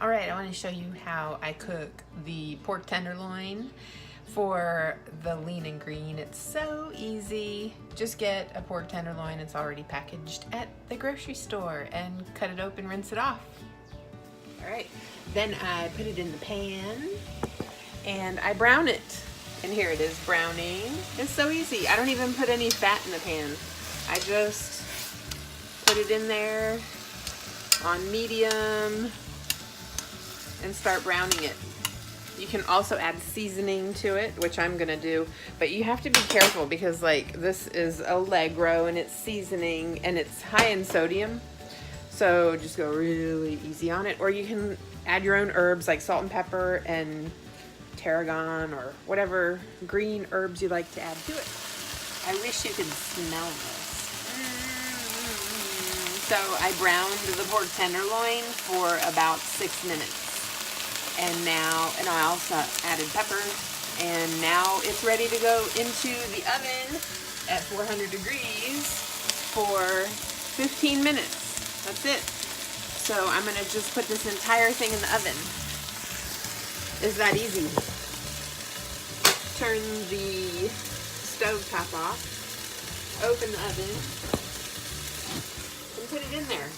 All right, I want to show you how I cook the pork tenderloin for the lean and green. It's so easy. Just get a pork tenderloin. It's already packaged at the grocery store and cut it open, rinse it off. All right, then I put it in the pan and I brown it. And here it is browning. It's so easy. I don't even put any fat in the pan. I just put it in there on medium and start browning it. You can also add seasoning to it, which I'm gonna do, but you have to be careful because like this is Allegro and it's seasoning and it's high in sodium. So just go really easy on it. Or you can add your own herbs like salt and pepper and tarragon or whatever green herbs you like to add to it. I wish you could smell this. So I browned the pork tenderloin for about 6 minutes. And I also added pepper, and now it's ready to go into the oven at 400 degrees for 15 minutes. That's it. So I'm gonna just put this entire thing in the oven. It's that easy. Turn the stove top off, open the oven, and put it in there.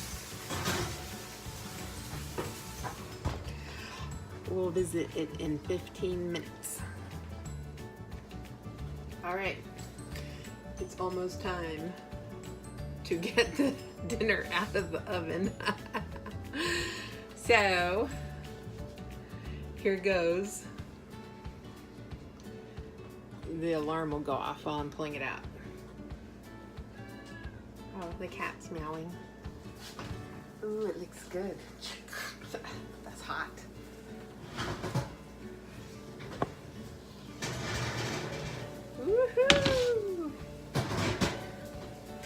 We'll visit it in 15 minutes. All right, it's almost time to get the dinner out of the oven. So, here goes. The alarm will go off while I'm pulling it out. Oh, the cat's meowing. Ooh, it looks good. That's hot. Woohoo!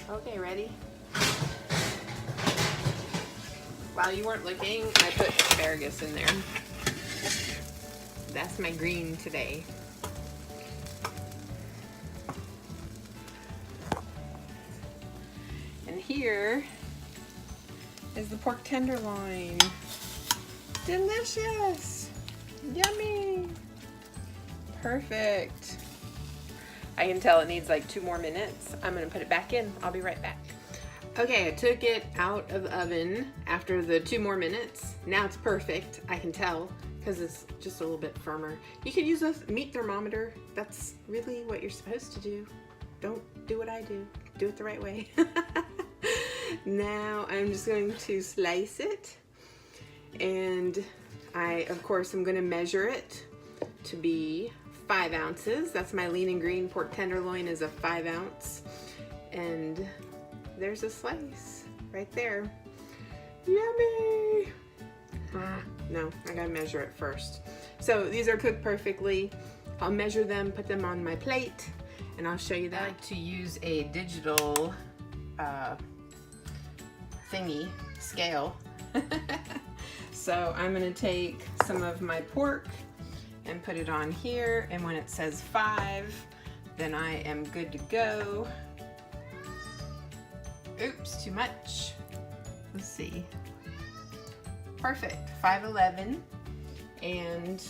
Okay, ready? While you weren't looking, I put asparagus in there. That's my green today. And here is the pork tenderloin. Delicious! Yummy! Perfect. I can tell it needs like 2 more minutes. I'm gonna put it back in. I'll be right back. Okay, I took it out of the oven after the 2 more minutes. Now it's perfect. I can tell because it's just a little bit firmer. You could use a meat thermometer. That's really what you're supposed to do. Don't do what I do. Do it the right way. Now I'm just going to slice it, and of course, I'm going to measure it to be 5 ounces. That's my lean and green pork tenderloin is a 5 ounce. And there's a slice right there. Yummy! No, I gotta measure it first. So these are cooked perfectly. I'll measure them, put them on my plate, and I'll show you that. I like to use a digital thingy scale. So I'm gonna take some of my pork and put it on here, and when it says 5, then I am good to go. Oops, too much. Let's see. Perfect, 511, and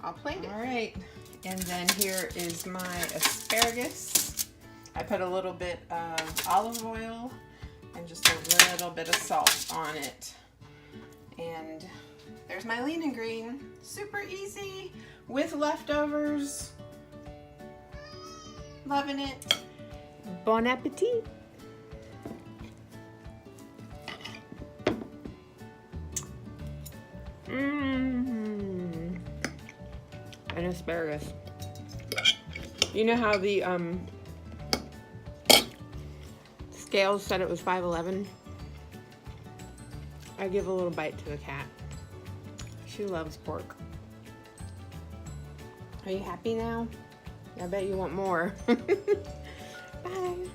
I'll plate it. All right, and then here is my asparagus. I put a little bit of olive oil and just a little bit of salt on it. And there's my lean and green. Super easy with leftovers. Loving it. Bon appetit. And asparagus. You know how the scales said it was 511? I give a little bite to the cat. She loves pork. Are you happy now? I bet you want more. Bye.